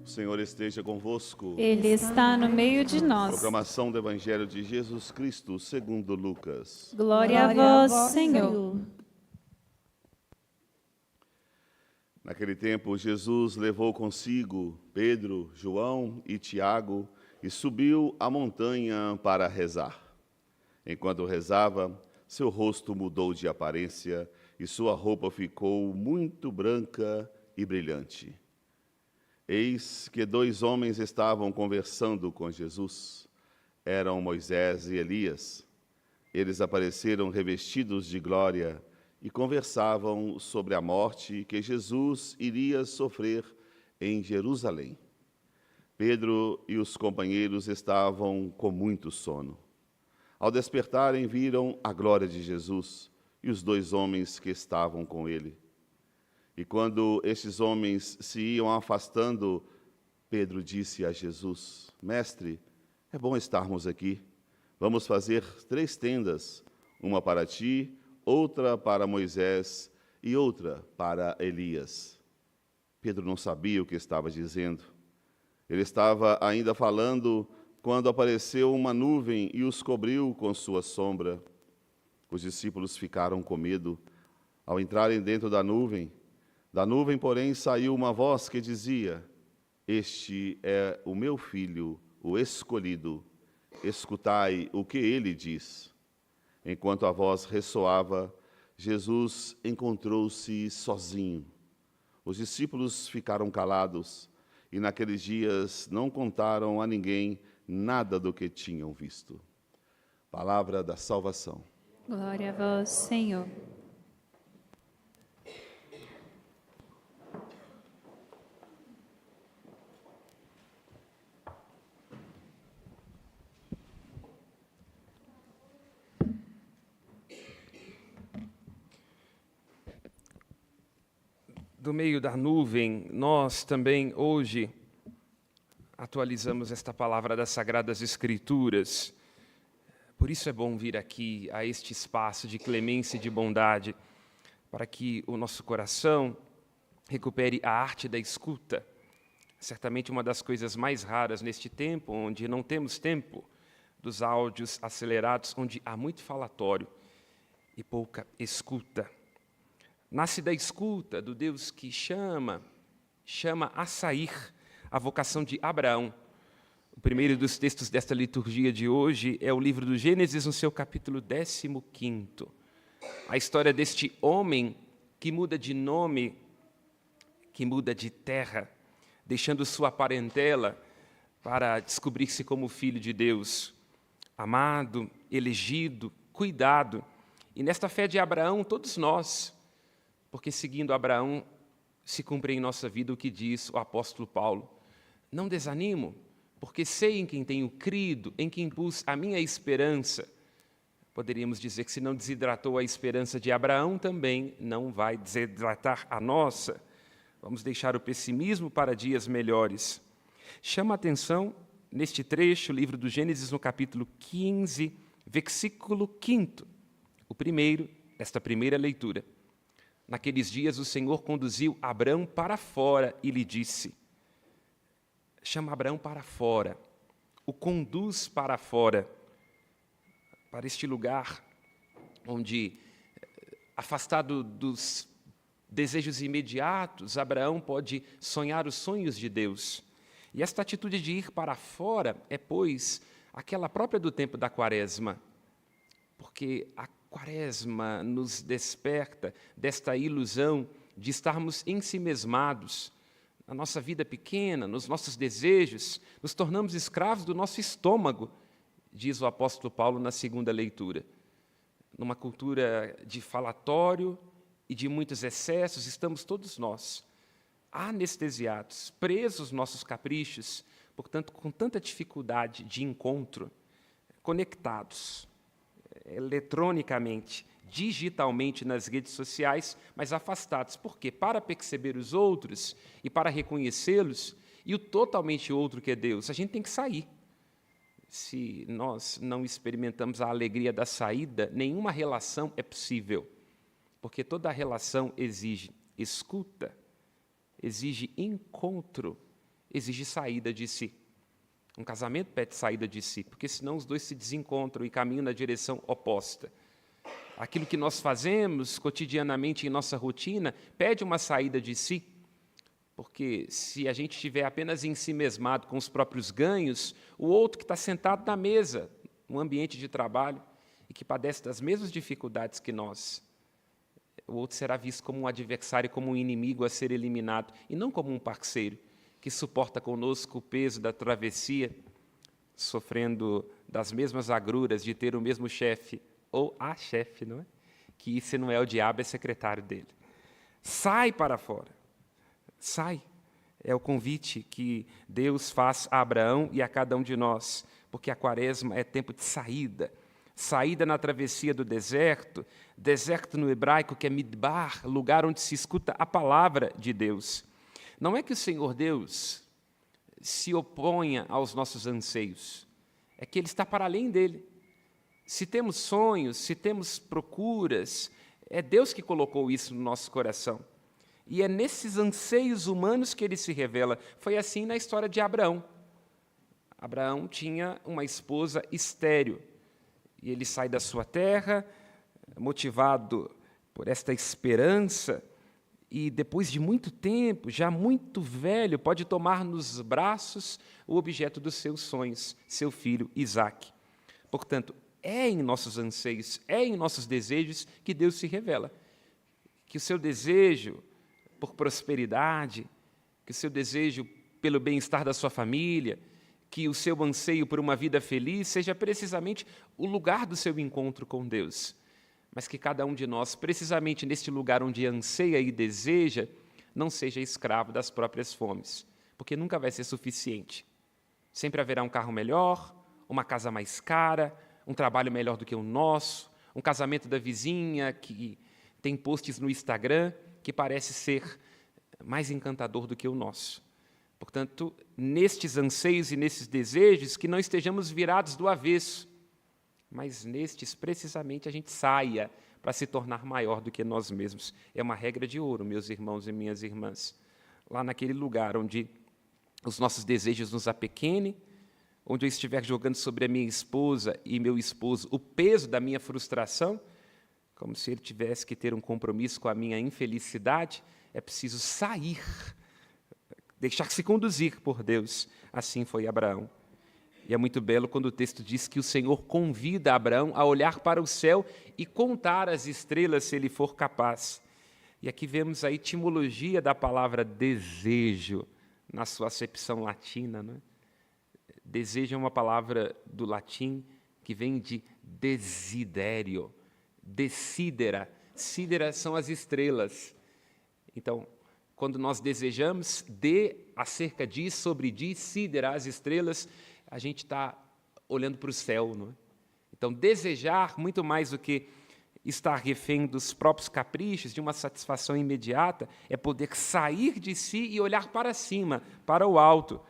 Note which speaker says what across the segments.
Speaker 1: O Senhor esteja convosco.
Speaker 2: Ele está no meio de nós.
Speaker 1: Proclamação do Evangelho de Jesus Cristo, segundo Lucas.
Speaker 2: Glória a vós, Senhor.
Speaker 1: Naquele tempo, Jesus levou consigo Pedro, João e Tiago e subiu a montanha para rezar. Enquanto rezava, seu rosto mudou de aparência e sua roupa ficou muito branca e brilhante. Eis que 2 homens estavam conversando com Jesus. Eram Moisés e Elias. Eles apareceram revestidos de glória e conversavam sobre a morte que Jesus iria sofrer em Jerusalém. Pedro e os companheiros estavam com muito sono. Ao despertarem, viram a glória de Jesus e os 2 homens que estavam com ele. E quando estes homens se iam afastando, Pedro disse a Jesus: Mestre, é bom estarmos aqui. Vamos fazer 3 tendas, uma para ti, outra para Moisés e outra para Elias. Pedro não sabia o que estava dizendo. Ele estava ainda falando quando apareceu uma nuvem e os cobriu com sua sombra. Os discípulos ficaram com medo. Ao entrarem dentro da nuvem, porém, saiu uma voz que dizia: Este é o meu filho, o escolhido. Escutai o que ele diz. Enquanto a voz ressoava, Jesus encontrou-se sozinho. Os discípulos ficaram calados e naqueles dias não contaram a ninguém nada do que tinham visto. Palavra da salvação.
Speaker 2: Glória a vós, Senhor.
Speaker 3: Do meio da nuvem, nós também hoje atualizamos esta palavra das Sagradas Escrituras. Por isso é bom vir aqui a este espaço de clemência e de bondade, para que o nosso coração recupere a arte da escuta. Certamente uma das coisas mais raras neste tempo, onde não temos tempo dos áudios acelerados, onde há muito falatório e pouca escuta. Nasce da escuta do Deus que chama a sair a vocação de Abraão. O primeiro dos textos desta liturgia de hoje é o livro do Gênesis, no seu capítulo 15. A história deste homem que muda de nome, que muda de terra, deixando sua parentela para descobrir-se como filho de Deus, amado, elegido, cuidado. E nesta fé de Abraão, todos nós, porque seguindo Abraão, se cumpre em nossa vida o que diz o apóstolo Paulo: não desanimo, porque sei em quem tenho crido, em quem pus a minha esperança. Poderíamos dizer que se não desidratou a esperança de Abraão, também não vai desidratar a nossa. Vamos deixar o pessimismo para dias melhores. Chama a atenção, neste trecho, o livro do Gênesis, no capítulo 15, versículo 5, o primeiro, esta primeira leitura. Naqueles dias o Senhor conduziu Abrão para fora e lhe disse. Chama Abrão para fora, o conduz para fora, para este lugar onde, afastado dos desejos imediatos, Abraão pode sonhar os sonhos de Deus. E esta atitude de ir para fora é, pois, aquela própria do tempo da Quaresma, porque a Quaresma nos desperta desta ilusão de estarmos ensimesmados na nossa vida pequena, nos nossos desejos, nos tornamos escravos do nosso estômago, diz o apóstolo Paulo na segunda leitura. Numa cultura de falatório e de muitos excessos, estamos todos nós, anestesiados, presos aos nossos caprichos, portanto, com tanta dificuldade de encontro, conectados eletronicamente, digitalmente nas redes sociais, mas afastados. Por quê? Para perceber os outros e para reconhecê-los, e o totalmente outro que é Deus. A gente tem que sair. Se nós não experimentamos a alegria da saída, nenhuma relação é possível, porque toda relação exige escuta, exige encontro, exige saída de si. Um casamento pede saída de si, porque senão os dois se desencontram e caminham na direção oposta. Aquilo que nós fazemos cotidianamente em nossa rotina pede uma saída de si, porque se a gente estiver apenas em si mesmado com os próprios ganhos, o outro que está sentado na mesa, no ambiente de trabalho, e que padece das mesmas dificuldades que nós, o outro será visto como um adversário, como um inimigo a ser eliminado, e não como um parceiro que suporta conosco o peso da travessia, sofrendo das mesmas agruras de ter o mesmo chefe, ou a chefe, não é? Que se não é o diabo, é secretário dele. Sai para fora. Sai. É o convite que Deus faz a Abraão e a cada um de nós, porque a quaresma é tempo de saída. Saída na travessia do deserto, deserto no hebraico que é midbar, lugar onde se escuta a palavra de Deus. Não é que o Senhor Deus se oponha aos nossos anseios, é que Ele está para além dele. Se temos sonhos, se temos procuras, é Deus que colocou isso no nosso coração. E é nesses anseios humanos que Ele se revela. Foi assim na história de Abraão. Abraão tinha uma esposa estéril, e ele sai da sua terra, motivado por esta esperança, e depois de muito tempo, já muito velho, pode tomar nos braços o objeto dos seus sonhos, seu filho Isaque. Portanto, é em nossos anseios, é em nossos desejos que Deus se revela. Que o seu desejo por prosperidade, que o seu desejo pelo bem-estar da sua família, que o seu anseio por uma vida feliz seja precisamente o lugar do seu encontro com Deus. Mas que cada um de nós, precisamente neste lugar onde anseia e deseja, não seja escravo das próprias fomes, porque nunca vai ser suficiente. Sempre haverá um carro melhor, uma casa mais cara, um trabalho melhor do que o nosso, um casamento da vizinha que tem posts no Instagram que parece ser mais encantador do que o nosso. Portanto, nestes anseios e nesses desejos, que não estejamos virados do avesso, mas nestes, precisamente, a gente saia para se tornar maior do que nós mesmos. É uma regra de ouro, meus irmãos e minhas irmãs. Lá naquele lugar onde os nossos desejos nos apequenem, onde eu estiver jogando sobre a minha esposa e meu esposo o peso da minha frustração, como se ele tivesse que ter um compromisso com a minha infelicidade, é preciso sair, deixar-se conduzir por Deus. Assim foi Abraão. E é muito belo quando o texto diz que o Senhor convida Abraão a olhar para o céu e contar as estrelas, se ele for capaz. E aqui vemos a etimologia da palavra desejo, na sua acepção latina, não é? Desejo é uma palavra do latim que vem de desidério, desidera. Sidera são as estrelas. Então, quando nós desejamos acerca de, sobre de, sidera, as estrelas, a gente está olhando para o céu, não é? Então, desejar, muito mais do que estar refém dos próprios caprichos, de uma satisfação imediata, é poder sair de si e olhar para cima, para o alto.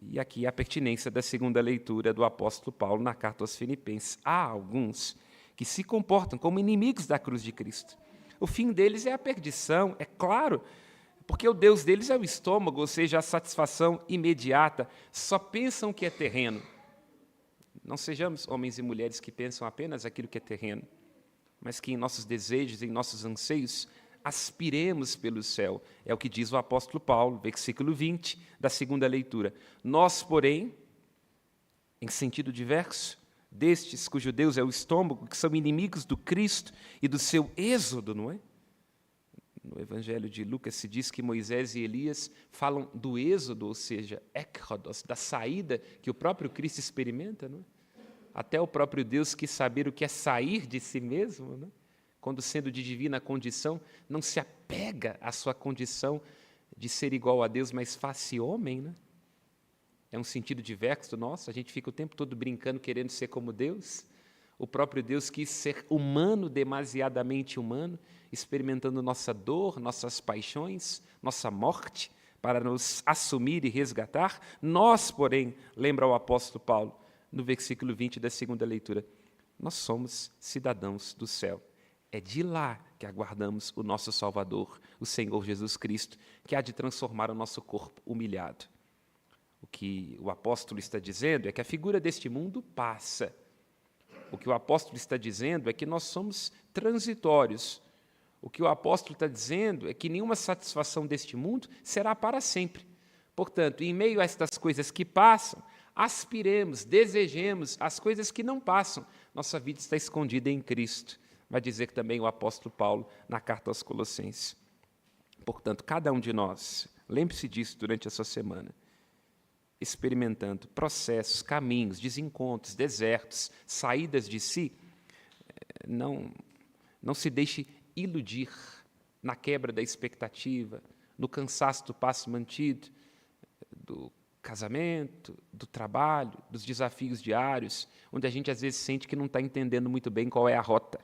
Speaker 3: E aqui a pertinência da segunda leitura do apóstolo Paulo na carta aos Filipenses. Há alguns que se comportam como inimigos da cruz de Cristo. O fim deles é a perdição, é claro, porque o Deus deles é o estômago, ou seja, a satisfação imediata. Só pensam que é terreno. Não sejamos homens e mulheres que pensam apenas aquilo que é terreno, mas que em nossos desejos, em nossos anseios, aspiremos pelo céu. É o que diz o apóstolo Paulo, versículo 20 da segunda leitura. Nós, porém, em sentido diverso, destes cujo Deus é o estômago, que são inimigos do Cristo e do seu êxodo, não é? No Evangelho de Lucas se diz que Moisés e Elias falam do êxodo, ou seja, ekrodos, da saída que o próprio Cristo experimenta, não é? Até o próprio Deus quis saber o que é sair de si mesmo, não é? Quando, sendo de divina condição, não se apega à sua condição de ser igual a Deus, mas faz-se homem, né? É um sentido diverso nosso, a gente fica o tempo todo brincando, querendo ser como Deus. O próprio Deus quis ser humano, demasiadamente humano, experimentando nossa dor, nossas paixões, nossa morte, para nos assumir e resgatar. Nós, porém, lembra o apóstolo Paulo, no versículo 20 da segunda leitura, nós somos cidadãos do céu. É de lá que aguardamos o nosso Salvador, o Senhor Jesus Cristo, que há de transformar o nosso corpo humilhado. O que o apóstolo está dizendo é que a figura deste mundo passa. O que o apóstolo está dizendo é que nós somos transitórios. O que o apóstolo está dizendo é que nenhuma satisfação deste mundo será para sempre. Portanto, em meio a estas coisas que passam, aspiremos, desejemos as coisas que não passam. Nossa vida está escondida em Cristo, vai dizer também o apóstolo Paulo na carta aos Colossenses. Portanto, cada um de nós, lembre-se disso durante a sua semana, experimentando processos, caminhos, desencontros, desertos, saídas de si, não se deixe iludir na quebra da expectativa, no cansaço do passo mantido, do casamento, do trabalho, dos desafios diários, onde a gente às vezes sente que não está entendendo muito bem qual é a rota.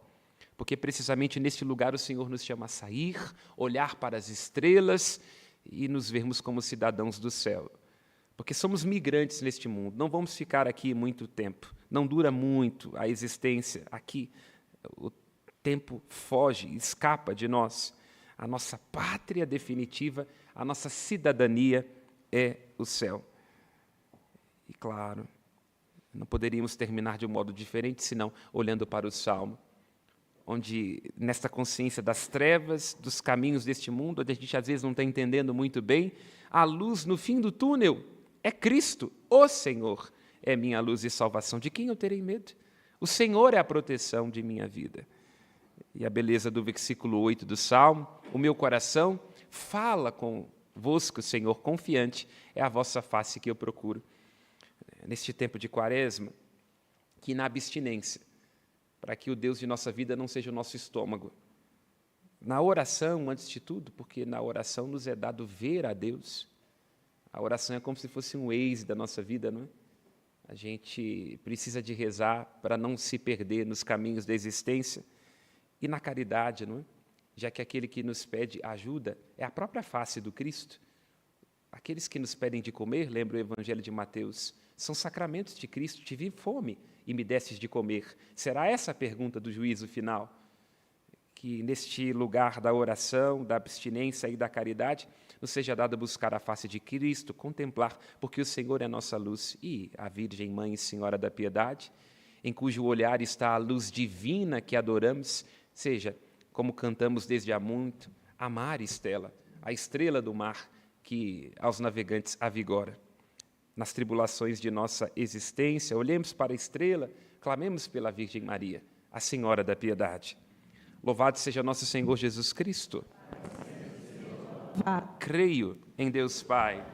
Speaker 3: Porque precisamente neste lugar o Senhor nos chama a sair, olhar para as estrelas e nos vermos como cidadãos do céu. Porque somos migrantes neste mundo, não vamos ficar aqui muito tempo, não dura muito a existência aqui, o tempo foge, escapa de nós. A nossa pátria definitiva, a nossa cidadania é o céu. E claro, não poderíamos terminar de um modo diferente, senão olhando para o Salmo, onde, nesta consciência das trevas, dos caminhos deste mundo, onde a gente às vezes não está entendendo muito bem, a luz no fim do túnel é Cristo, o Senhor é minha luz e salvação. De quem eu terei medo? O Senhor é a proteção de minha vida. E a beleza do versículo 8 do Salmo, o meu coração fala convosco, Senhor, confiante, é a vossa face que eu procuro. Neste tempo de quaresma, que na abstinência, para que o Deus de nossa vida não seja o nosso estômago. Na oração, antes de tudo, porque na oração nos é dado ver a Deus. A oração é como se fosse um Waze da nossa vida, não é? A gente precisa de rezar para não se perder nos caminhos da existência. E na caridade, não é? Já que aquele que nos pede ajuda é a própria face do Cristo. Aqueles que nos pedem de comer, lembra o Evangelho de Mateus, são sacramentos de Cristo. Tive fome e me destes de comer. Será essa a pergunta do juízo final? Que neste lugar da oração, da abstinência e da caridade, nos seja dado buscar a face de Cristo, contemplar, porque o Senhor é nossa luz, e a Virgem Mãe e Senhora da Piedade, em cujo olhar está a luz divina que adoramos, seja, como cantamos desde há muito, amar Estela, a estrela do mar que aos navegantes avigora. Nas tribulações de nossa existência, olhemos para a estrela, clamemos pela Virgem Maria, a Senhora da Piedade. Louvado seja nosso Senhor Jesus Cristo. Creio em Deus Pai,